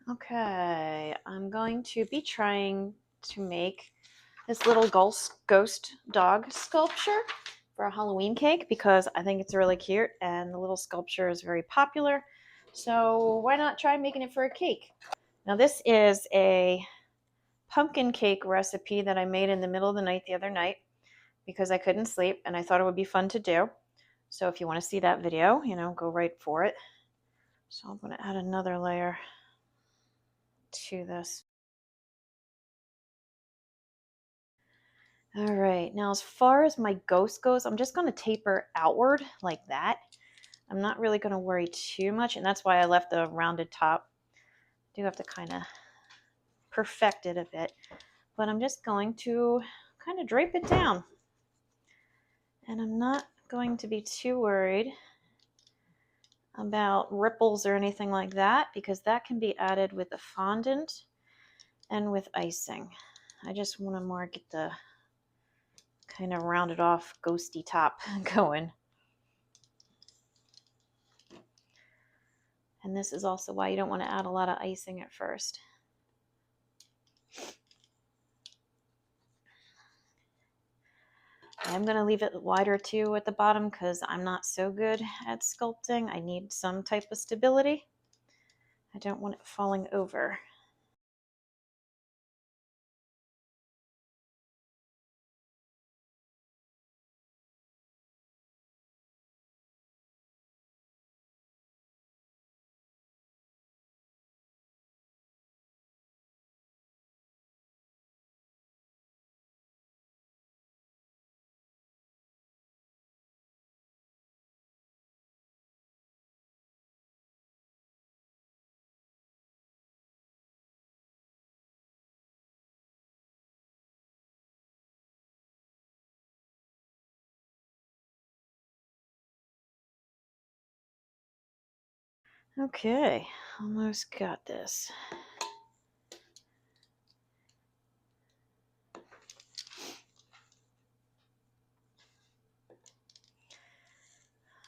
Okay, I'm going to be trying to make this little ghost dog sculpture for a Halloween cake because I think it's really cute and the little sculpture is very popular. So why not try making it for a cake? Now this is a pumpkin cake recipe that I made in the middle of the night the other night because I couldn't sleep and I thought it would be fun to do. So if you want to see that video, go right for it. So I'm going to add another layer to this. All right, now as far as my ghost goes, I'm just going to taper outward like that. I'm not really going to worry too much, and that's why I left the rounded top. I do have to kind of perfect it a bit, but I'm just going to kind of drape it down. And I'm not going to be too worried about ripples or anything like that because that can be added with the fondant and with icing. I just want to more get the kind of rounded off ghosty top going. And this is also why you don't want to add a lot of icing at first. I'm going to leave it wider too at the bottom because I'm not so good at sculpting. I need some type of stability. I don't want it falling over. Okay, almost got this.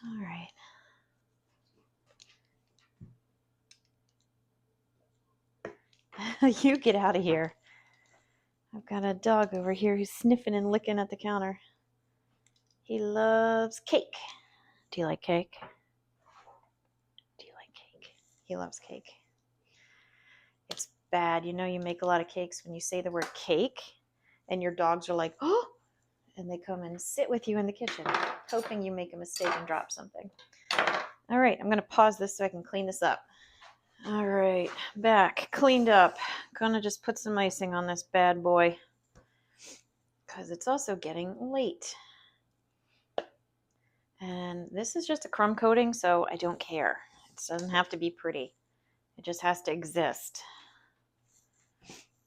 All right. You get out of here. I've got a dog over here who's sniffing and licking at the counter. He loves cake. Do you like cake? Do you like cake? He loves cake. It's bad. You make a lot of cakes when you say the word cake and your dogs are like, oh, and they come and sit with you in the kitchen, hoping you make a mistake and drop something. All right, I'm going to pause this so I can clean this up. All right, back, cleaned up. Gonna just put some icing on this bad boy because it's also getting late. And this is just a crumb coating, so I don't care. It doesn't have to be pretty. It just has to exist.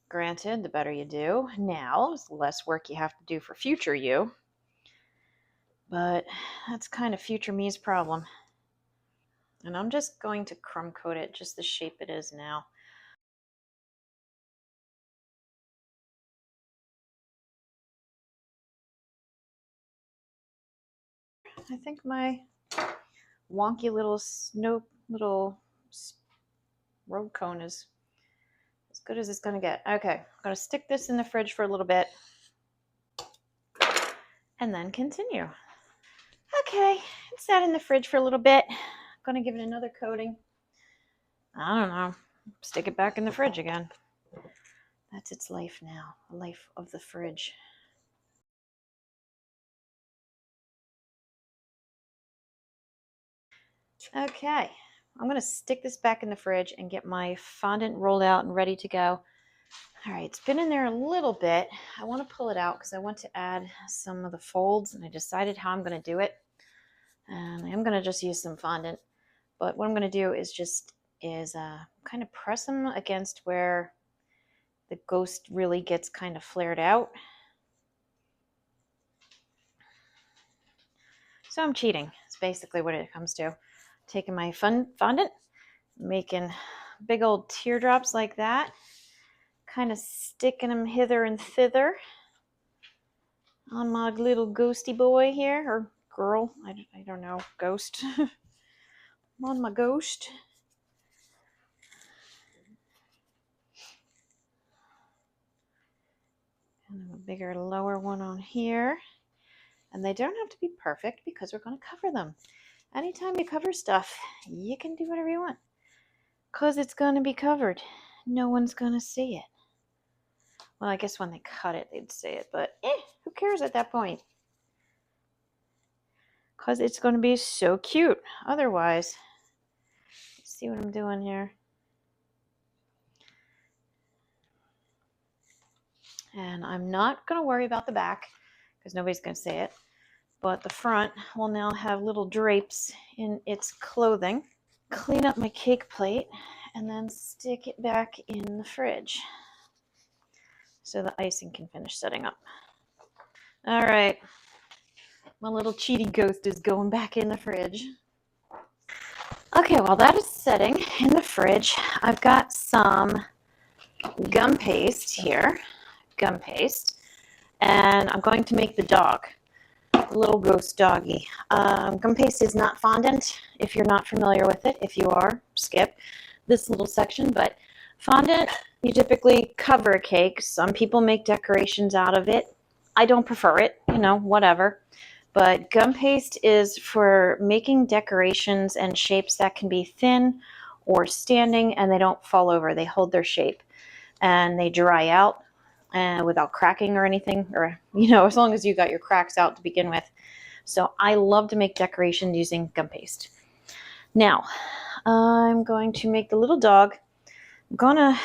Granted, the better you do now, the less work you have to do for future you. But that's kind of future me's problem. And I'm just going to crumb coat it just the shape it is now. I think my wonky little road cone is as good as it's going to get. Okay, I'm going to stick this in the fridge for a little bit and then continue. Okay, it's sat in the fridge for a little bit. I'm going to give it another coating. I don't know, stick it back in the fridge again. That's its life now, the life of the fridge. Okay, I'm going to stick this back in the fridge and get my fondant rolled out and ready to go. All right, it's been in there a little bit. I want to pull it out because I want to add some of the folds, and I decided how I'm going to do it. And I am going to just use some fondant, but what I'm going to do is kind of press them against where the ghost really gets kind of flared out. So I'm cheating. It's basically what it comes to. Taking my fondant, making big old teardrops like that, kind of sticking them hither and thither on my little ghosty boy here, or girl, I don't know, ghost. I'm on my ghost. kind of a bigger lower one on here. And they don't have to be perfect because we're going to cover them. Anytime you cover stuff, you can do whatever you want because it's going to be covered. No one's going to see it. Well, I guess when they cut it, they'd see it, but who cares at that point? Because it's going to be so cute otherwise. Let's see what I'm doing here. And I'm not going to worry about the back because nobody's going to see it. But the front will now have little drapes in its clothing. Clean up my cake plate and then stick it back in the fridge so the icing can finish setting up. All right, my little cheaty ghost is going back in the fridge. Okay, while that is setting in the fridge, I've got some gum paste here, and I'm going to make the dog, little ghost doggy. Gum paste is not fondant if you're not familiar with it. If you are, skip this little section, but fondant, you typically cover a cake. Some people make decorations out of it. I don't prefer it, whatever. But gum paste is for making decorations and shapes that can be thin or standing and they don't fall over. They hold their shape and they dry out without cracking or anything, or, as long as you got your cracks out to begin with. So I love to make decorations using gum paste. Now, I'm going to make the little dog. I'm gonna,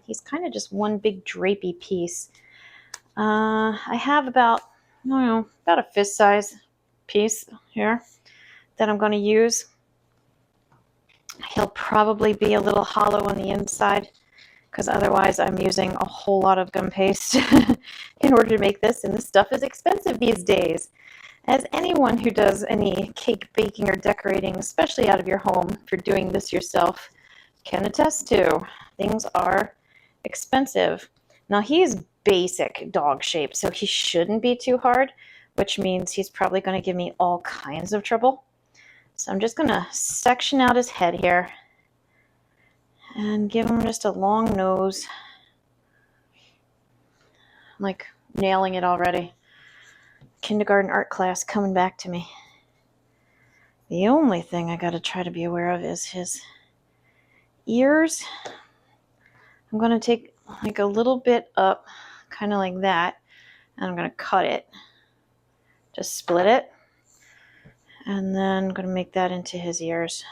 he's kind of just one big drapey piece. I have about a fist size piece here that I'm going to use. He'll probably be a little hollow on the inside because otherwise I'm using a whole lot of gum paste in order to make this, and this stuff is expensive these days. As anyone who does any cake baking or decorating, especially out of your home, if you're doing this yourself, can attest to, things are expensive. Now he is basic dog shape, so he shouldn't be too hard, which means he's probably going to give me all kinds of trouble. So I'm just going to section out his head here and give him just a long nose. I'm like nailing it already. Kindergarten art class coming back to me. The only thing I got to try to be aware of is his ears. I'm going to take like a little bit up, kind of like that, and I'm going to cut it. Just split it. And then I'm going to make that into his ears.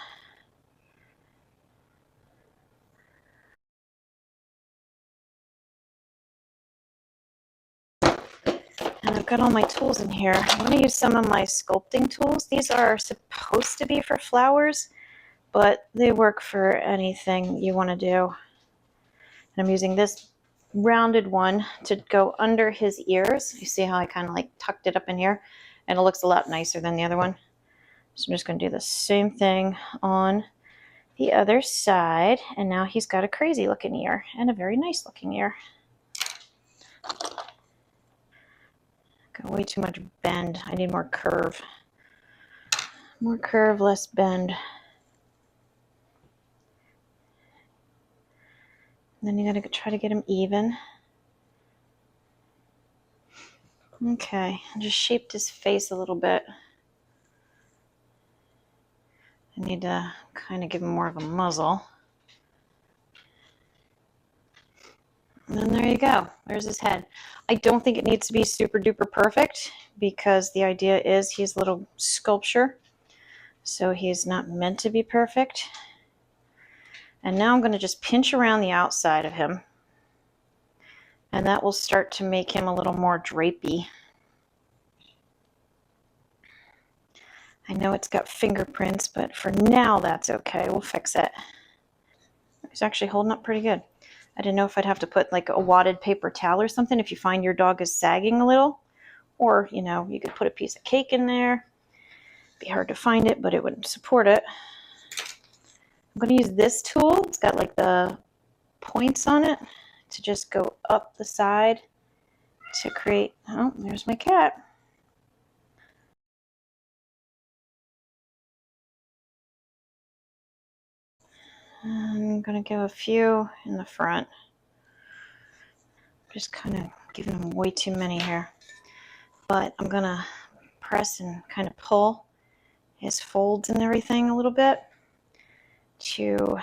And I've got all my tools in here. I'm going to use some of my sculpting tools. These are supposed to be for flowers, but they work for anything you want to do. And I'm using this rounded one to go under his ears. You see how I kind of like tucked it up in here? And it looks a lot nicer than the other one. So I'm just going to do the same thing on the other side. And now he's got a crazy looking ear and a very nice looking ear. Got way too much bend. I need more curve. More curve, less bend. And then you gotta try to get him even. Okay, I just shaped his face a little bit. I need to kind of give him more of a muzzle. And then there you go. There's his head. I don't think it needs to be super duper perfect because the idea is he's a little sculpture. So he's not meant to be perfect. And now I'm going to just pinch around the outside of him. And that will start to make him a little more drapey. I know it's got fingerprints, but for now that's okay. We'll fix it. He's actually holding up pretty good. I didn't know if I'd have to put like a wadded paper towel or something if you find your dog is sagging a little. Or, you could put a piece of cake in there. It'd be hard to find it, but it would support it. I'm going to use this tool. It's got like the points on it to just go up the side to create, oh, there's my cat. I'm going to give a few in the front. Just kind of giving him way too many here. But I'm going to press and kind of pull his folds and everything a little bit to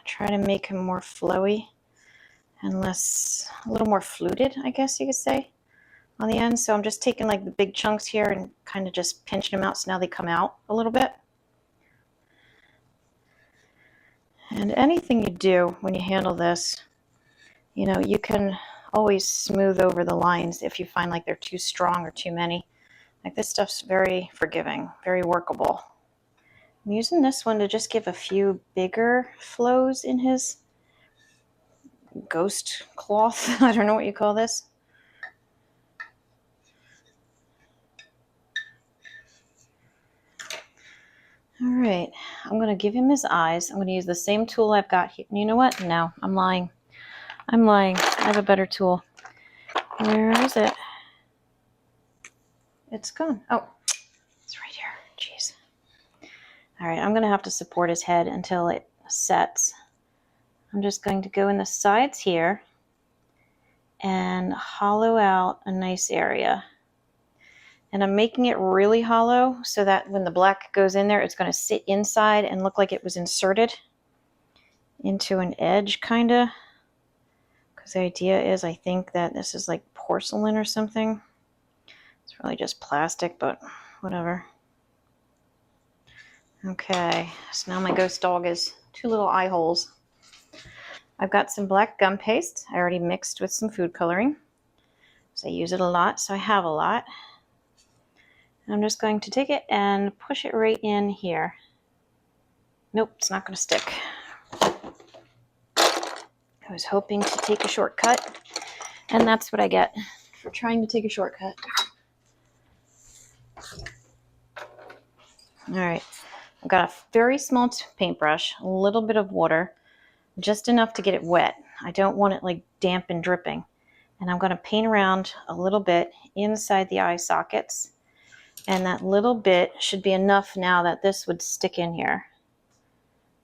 try to make him more flowy and a little more fluted, I guess you could say, on the end. So I'm just taking like the big chunks here and kind of just pinching them out so now they come out a little bit. And anything you do when you handle this, you know, you can always smooth over the lines if you find like they're too strong or too many. Like this stuff's very forgiving, very workable. I'm using this one to just give a few bigger flows in his ghost cloth. I don't know what you call this. All right, I'm going to give him his eyes. I'm going to use the same tool I've got here. You know what? No, I'm lying. I'm lying. I have a better tool. Where is it? It's gone. Oh, it's right here. Jeez. All right, I'm going to have to support his head until it sets. I'm just going to go in the sides here and hollow out a nice area. And I'm making it really hollow so that when the black goes in there, it's going to sit inside and look like it was inserted into an edge, kind of. Because the idea is, I think that this is like porcelain or something. It's really just plastic, but whatever. Okay, so now my ghost dog is 2 little eye holes. I've got some black gum paste. I already mixed with some food coloring. So I use it a lot, so I have a lot. And I'm just going to take it and push it right in here. Nope, it's not going to stick. I was hoping to take a shortcut, and that's what I get for trying to take a shortcut. All right, I've got a very small paintbrush, a little bit of water, just enough to get it wet. I don't want it like damp and dripping. And I'm going to paint around a little bit inside the eye sockets. And that little bit should be enough now that this would stick in here.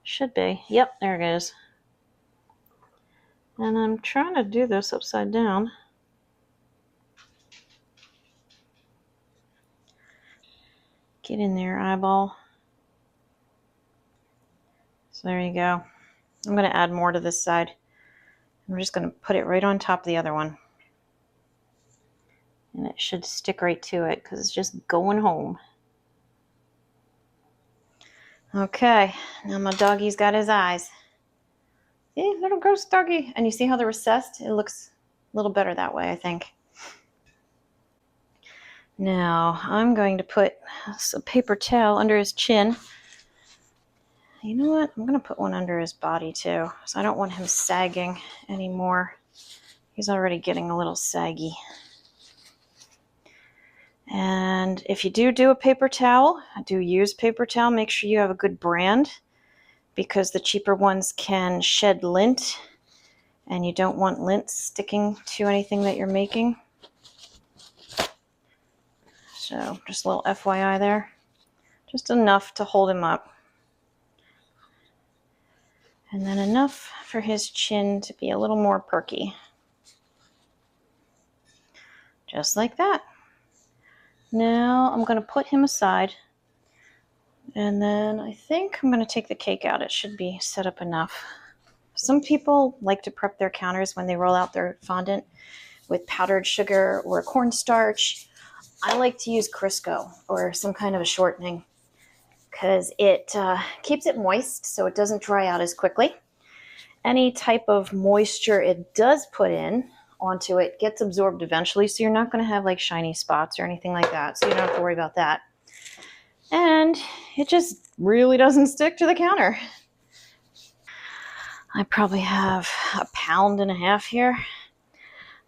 Should be. Yep, there it is. And I'm trying to do this upside down. Get in there, eyeball. So there you go. I'm going to add more to this side. I'm just going to put it right on top of the other one. And it should stick right to it because it's just going home. Okay, now my doggy's got his eyes. See, little ghost doggy. And you see how they're recessed? It looks a little better that way, I think. Now, I'm going to put a paper towel under his chin. You know what? I'm going to put one under his body, too. So I don't want him sagging anymore. He's already getting a little saggy. And if you do a paper towel, do use paper towel. Make sure you have a good brand because the cheaper ones can shed lint. And you don't want lint sticking to anything that you're making. So just a little FYI there. Just enough to hold him up. And then enough for his chin to be a little more perky. Just like that. Now I'm going to put him aside. And then I think I'm going to take the cake out. It should be set up enough. Some people like to prep their counters when they roll out their fondant with powdered sugar or cornstarch. I like to use Crisco or some kind of a shortening because it keeps it moist so it doesn't dry out as quickly. Any type of moisture it does put in onto it gets absorbed eventually, so you're not going to have like shiny spots or anything like that, so you don't have to worry about that. And it just really doesn't stick to the counter. I probably have 1.5 pounds here.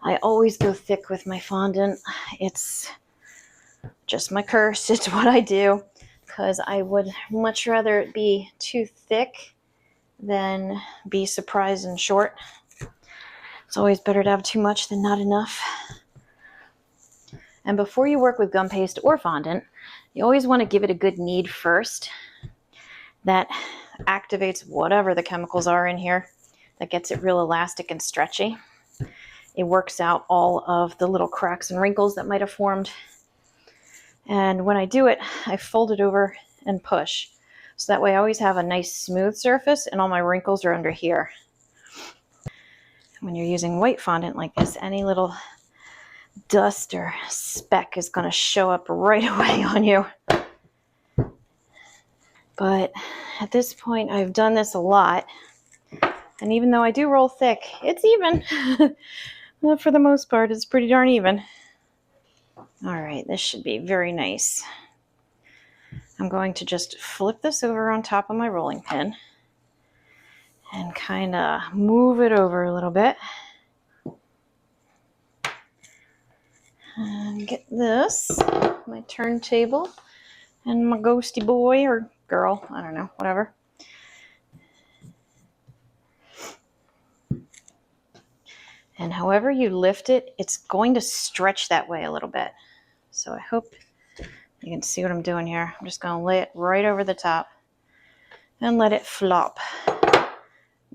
I always go thick with my fondant. It's just my curse. It's what I do because I would much rather it be too thick than be surprised and short. It's always better to have too much than not enough. And before you work with gum paste or fondant, you always want to give it a good knead first. That activates whatever the chemicals are in here. That gets it real elastic and stretchy. it works out all of the little cracks and wrinkles that might have formed. And when I do it, I fold it over and push. So that way I always have a nice smooth surface and all my wrinkles are under here. When you're using white fondant like this, any little dust or speck is going to show up right away on you. But at this point, I've done this a lot. And even though I do roll thick, it's even. Well, for the most part, it's pretty darn even. All right, this should be very nice. I'm going to just flip this over on top of my rolling pin and kind of move it over a little bit. And get this, my turntable, and my ghosty boy or girl, I don't know, whatever. And however you lift it, it's going to stretch that way a little bit. So I hope you can see what I'm doing here. I'm just going to lay it right over the top and let it flop.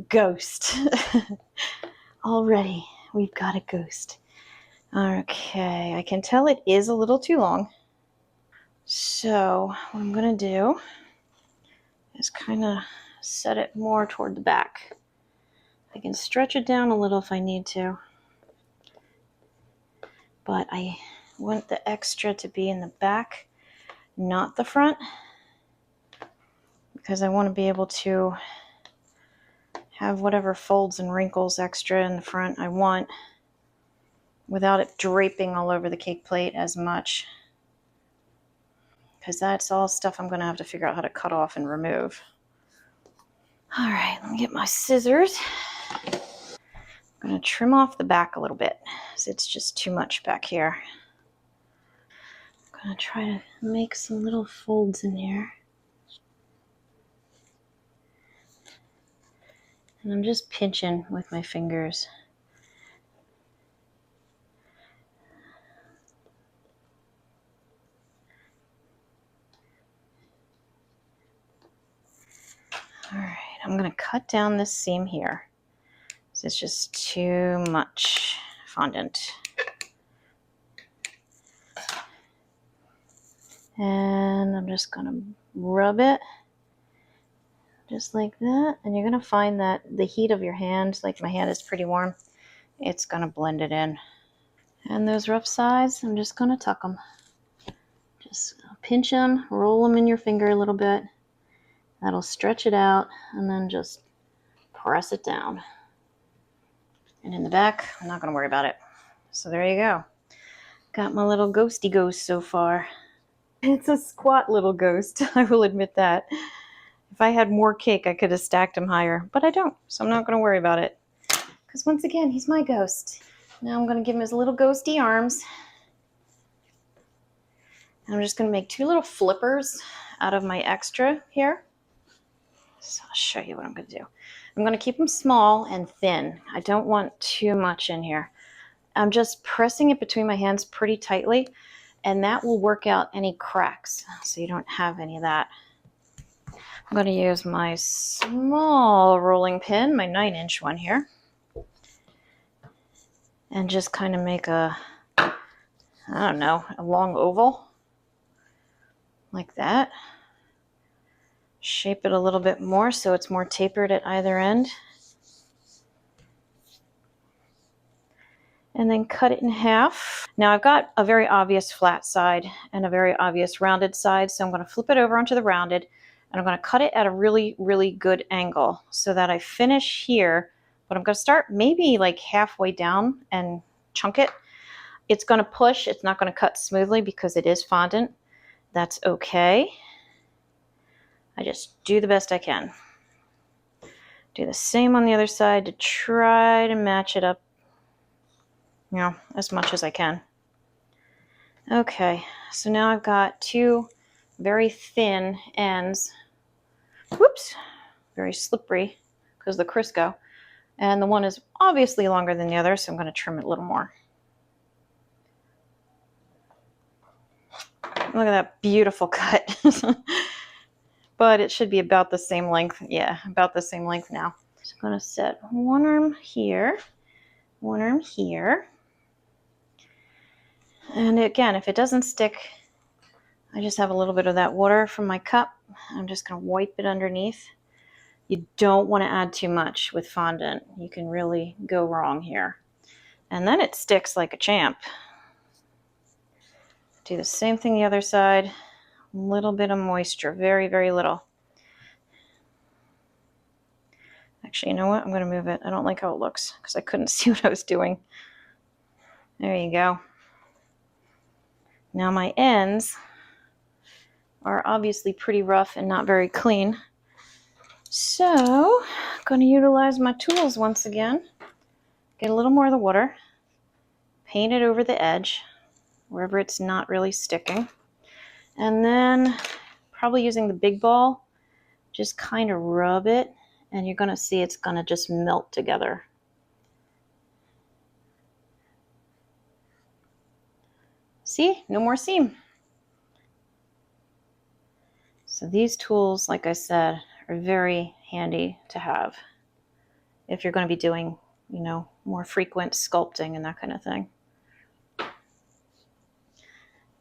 Ghost. Already, we've got a ghost. Okay, I can tell it is a little too long. So what I'm going to do is kind of set it more toward the back. I can stretch it down a little if I need to. But I want the extra to be in the back, not the front, because I want to be able to have whatever folds and wrinkles extra in the front I want without it draping all over the cake plate as much, because that's all stuff I'm going to have to figure out how to cut off and remove. All right, let me get my scissors. I'm going to trim off the back a little bit because it's just too much back here. I'm going to try to make some little folds in here. And I'm just pinching with my fingers. All right, I'm going to cut down this seam here. It's just too much fondant. And I'm just going to rub it just like that. And you're going to find that the heat of your hand, like my hand is pretty warm, it's going to blend it in. And those rough sides, I'm just going to tuck them. Just pinch them, roll them in your finger a little bit. That'll stretch it out, and then just press it down. And in the back, I'm not going to worry about it. So there you go. Got my little ghosty ghost so far. It's a squat little ghost, I will admit that. If I had more cake, I could have stacked him higher, but I don't, so I'm not going to worry about it. Because once again, he's my ghost. Now I'm going to give him his little ghosty arms. And I'm just going to make two little flippers out of my extra here. So I'll show you what I'm going to do. I'm going to keep them small and thin. I don't want too much in here. I'm just pressing it between my hands pretty tightly, and that will work out any cracks so you don't have any of that. I'm going to use my small rolling pin, my 9-inch one here, and just kind of make a, I don't know, a long oval like that. Shape it a little bit more so it's more tapered at either end. And then cut it in half. Now I've got a very obvious flat side and a very obvious rounded side, so I'm going to flip it over onto the rounded, and I'm going to cut it at a really, really good angle so that I finish here, but I'm going to start maybe like halfway down and chunk it. It's going to push, it's not going to cut smoothly because it is fondant. That's okay. I just do the best I can. Do the same on the other side to try to match it up, you know, as much as I can. Okay, so now I've got two very thin ends. Whoops, very slippery because of the Crisco. And the one is obviously longer than the other, so I'm going to trim it a little more. Look at that beautiful cut. But it should be about the same length. Yeah, about the same length now. So I'm going to set one arm here one arm here. And again, if it doesn't stick, I just have a little bit of that water from my cup. I'm just going to wipe it underneath. You don't want to add too much with fondant. You can really go wrong here. And then it sticks like a champ. Do the same thing the other side. A little bit of moisture, very, very little. Actually, you know what? I'm going to move it. I don't like how it looks because I couldn't see what I was doing. There you go. Now my ends are obviously pretty rough and not very clean. So I'm going to utilize my tools once again. Get a little more of the water. Paint it over the edge wherever it's not really sticking. And then probably using the big ball, just kind of rub it, and you're going to see it's going to just melt together. See? No more seam. So these tools, like I said, are very handy to have if you're going to be doing, more frequent sculpting and that kind of thing.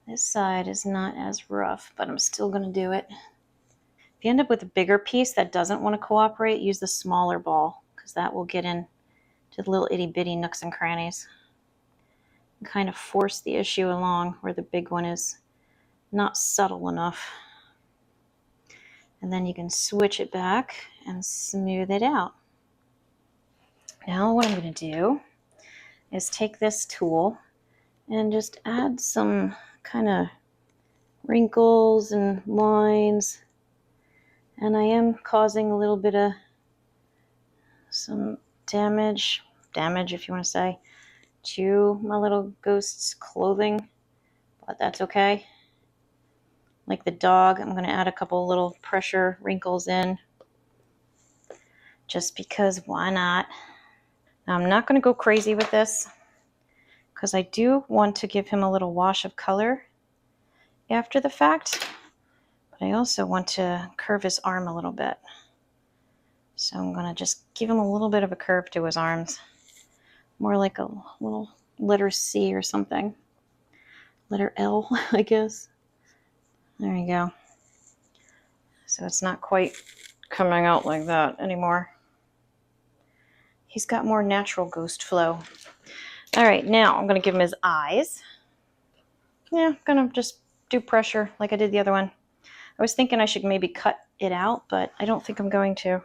This side is not as rough, but I'm still going to do it. If you end up with a bigger piece that doesn't want to cooperate, use the smaller ball because that will get in to the little itty bitty nooks and crannies and kind of force the issue along where the big one is not subtle enough. And then you can switch it back and smooth it out. Now what I'm going to do is take this tool and just add some kind of wrinkles and lines. And I am causing a little bit of some damage if you want to say, to my little ghost's clothing, but that's okay. Like the dog, I'm going to add a couple little pressure wrinkles in, just because why not? Now I'm not going to go crazy with this, because I do want to give him a little wash of color after the fact, but I also want to curve his arm a little bit. So I'm going to just give him a little bit of a curve to his arms, more like a little letter C or something. Letter L, I guess. There you go. So it's not quite coming out like that anymore. He's got more natural ghost flow. All right, now I'm going to give him his eyes. Yeah, I'm going to just do pressure like I did the other one. I was thinking I should maybe cut it out, but I don't think I'm going to.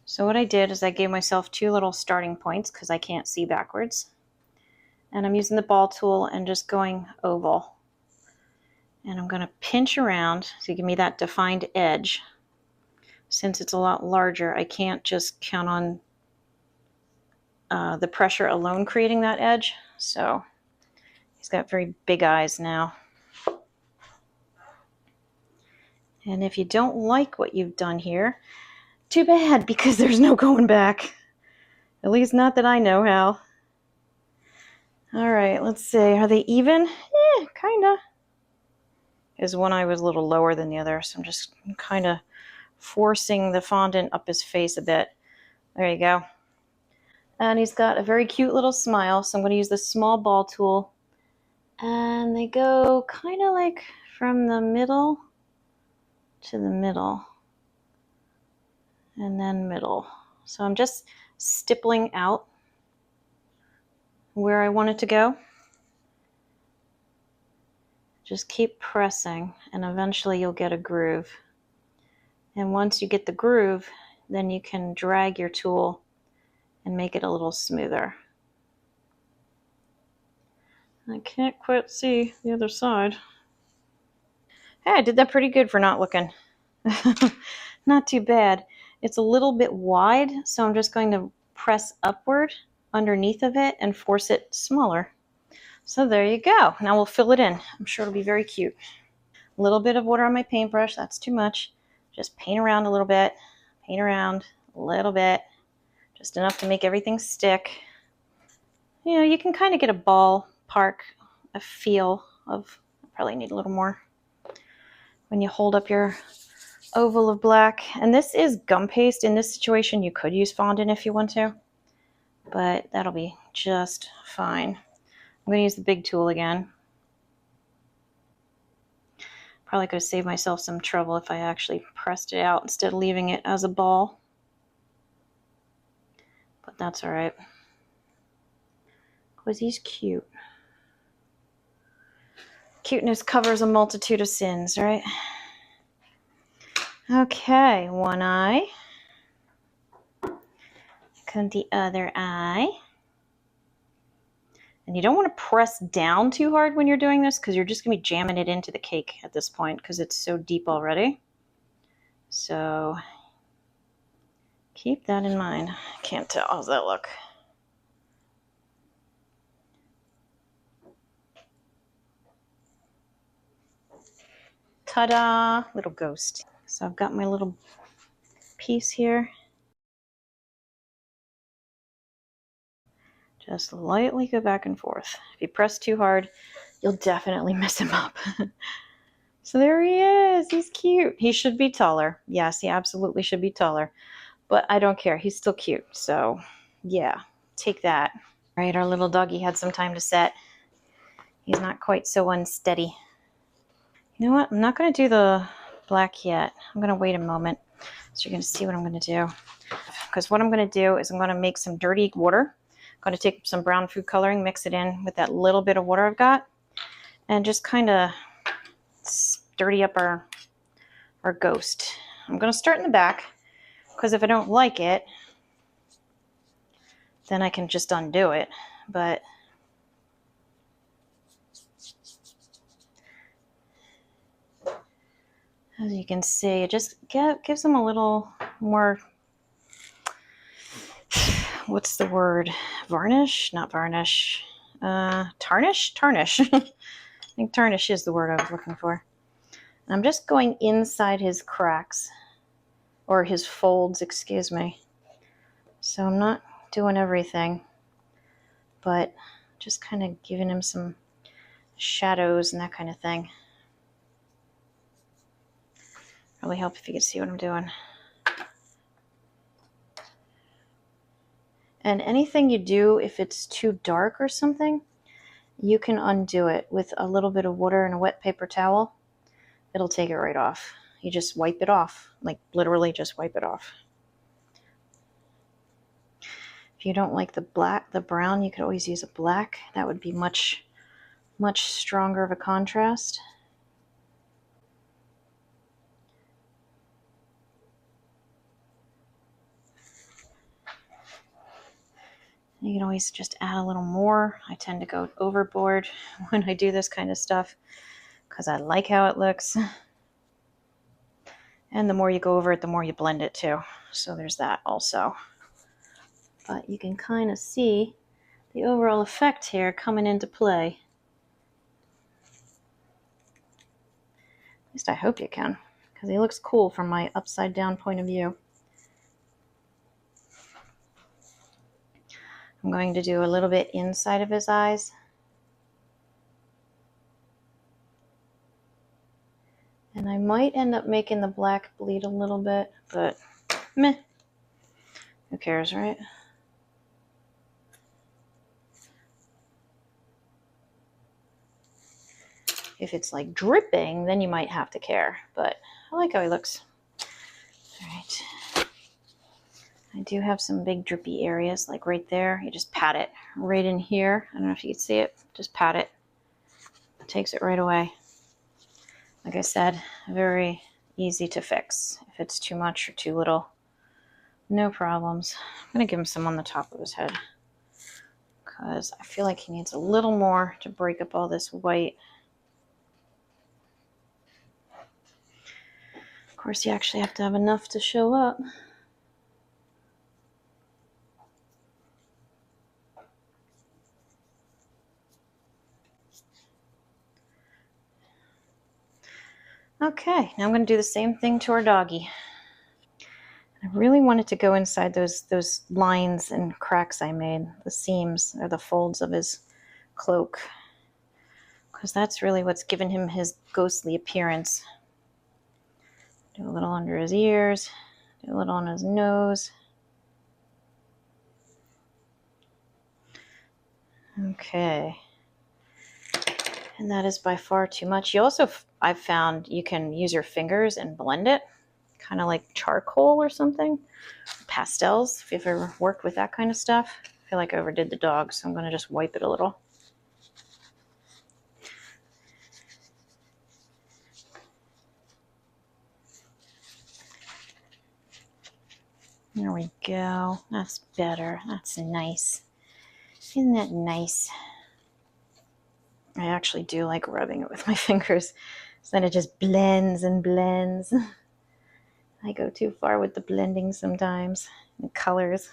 So what I did is I gave myself 2 little starting points because I can't see backwards. And I'm using the ball tool and just going oval. And I'm going to pinch around to give me that defined edge. Since it's a lot larger, I can't just count on the pressure alone creating that edge. So he's got very big eyes now. And if you don't like what you've done here, too bad, because there's no going back. At least not that I know how. All right, let's see. Are they even? Kinda. His one eye was a little lower than the other, so I'm just kind of forcing the fondant up his face a bit. There you go. And he's got a very cute little smile, so I'm going to use the small ball tool. And they go kind of like from the middle to the middle. And then middle. So I'm just stippling out where I want it to go. Just keep pressing, and eventually you'll get a groove. And once you get the groove, then you can drag your tool and make it a little smoother. I can't quite see the other side. Hey, I did that pretty good for not looking. Not too bad. It's a little bit wide, so I'm just going to press upward underneath of it and force it smaller. So there you go. Now we'll fill it in. I'm sure it'll be very cute. A little bit of water on my paintbrush. That's too much. Just paint around a little bit. Paint around a little bit. Just enough to make everything stick. You can kind of get a ballpark, a feel of, I probably need a little more. when you hold up your oval of black. And this is gum paste. In this situation, you could use fondant if you want to, but that'll be just fine. I'm going to use the big tool again. Probably could have saved myself some trouble if I actually pressed it out instead of leaving it as a ball. But that's all right. Because he's cute. Cuteness covers a multitude of sins, right? Okay, one eye. Come the other eye. And you don't want to press down too hard when you're doing this because you're just going to be jamming it into the cake at this point because it's so deep already. So keep that in mind. Can't tell. How's that look? Ta-da! Little ghost. So I've got my little piece here. Just lightly go back and forth. If you press too hard, you'll definitely mess him up. So there he is. He's cute. He should be taller. Yes, he absolutely should be taller. But I don't care. He's still cute. So yeah, take that. All right, our little doggy had some time to set. He's not quite so unsteady. You know what? I'm not going to do the black yet. I'm going to wait a moment. So you're going to see what I'm going to do. Because what I'm going to do is I'm going to make some dirty water. I'm going to take some brown food coloring, mix it in with that little bit of water I've got, and just kind of dirty up our ghost. I'm going to start in the back because if I don't like it, then I can just undo it. But as you can see, it just gives them a little more, what's the word? Varnish? Not varnish. Tarnish? Tarnish. I think tarnish is the word I was looking for. And I'm just going inside his cracks, or his folds, excuse me. So I'm not doing everything, but just kind of giving him some shadows and that kind of thing. Really help if you can see what I'm doing. And anything you do, if it's too dark or something, you can undo it with a little bit of water and a wet paper towel. It'll take it right off. You just wipe it off, like literally just wipe it off. If you don't like the brown, you could always use a black. That would be much stronger of a contrast. You can always just add a little more. I tend to go overboard when I do this kind of stuff because I like how it looks. And the more you go over it, the more you blend it too. So there's that also. But you can kind of see the overall effect here coming into play. At least I hope you can, because he looks cool from my upside down point of view. I'm going to do a little bit inside of his eyes. And I might end up making the black bleed a little bit, but meh. Who cares, right? If it's like dripping, then you might have to care, but I like how he looks. All right. I do have some big drippy areas, like right there. You just pat it right in here. I don't know if you can see it. Just pat it. It takes it right away. Like I said, very easy to fix. If it's too much or too little, no problems. I'm going to give him some on the top of his head because I feel like he needs a little more to break up all this white. Of course, you actually have to have enough to show up. Okay, now I'm going to do the same thing to our doggy. I really wanted to go inside those lines and cracks I made, the seams or the folds of his cloak, because that's really what's given him his ghostly appearance. Do a little under his ears. Do a little on his nose. Okay. And that is by far too much. You also, I've found you can use your fingers and blend it, kind of like charcoal or something. Pastels, if you've ever worked with that kind of stuff. I feel like I overdid the dog, so I'm going to just wipe it a little. There we go. That's better. That's nice. Isn't that nice? I actually do like rubbing it with my fingers. So then it just blends and blends. I go too far with the blending sometimes. The colors.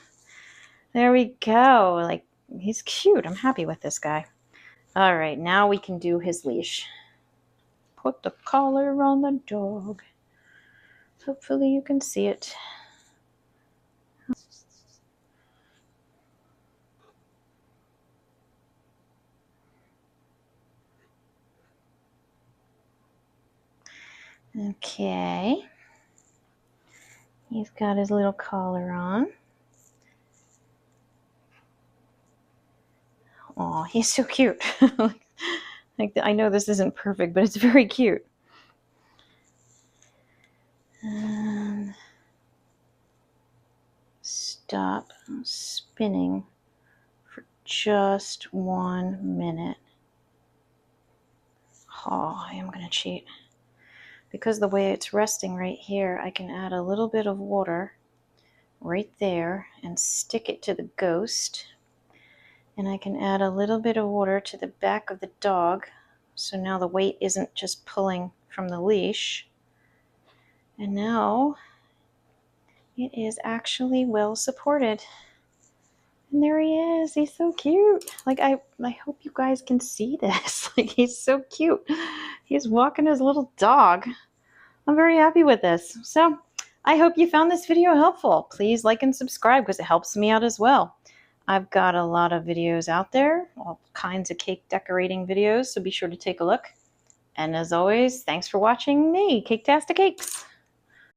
There we go. Like, he's cute. I'm happy with this guy. All right, now we can do his leash. Put the collar on the dog. Hopefully you can see it. Okay. He's got his little collar on. Oh, he's so cute. Like, I know this isn't perfect, but it's very cute. And stop spinning for just 1 minute. Oh, I am going to cheat. Because the way it's resting right here, I can add a little bit of water right there and stick it to the ghost. And I can add a little bit of water to the back of the dog. So now the weight isn't just pulling from the leash. And now it is actually well supported. And there he is. He's so cute. Like, I hope you guys can see this. Like, he's so cute. He's walking his little dog. I'm very happy with this. So I hope you found this video helpful. Please like and subscribe because it helps me out as well. I've got a lot of videos out there, all kinds of cake decorating videos, so be sure to take a look. And as always, thanks for watching me, Caketastic Cakes.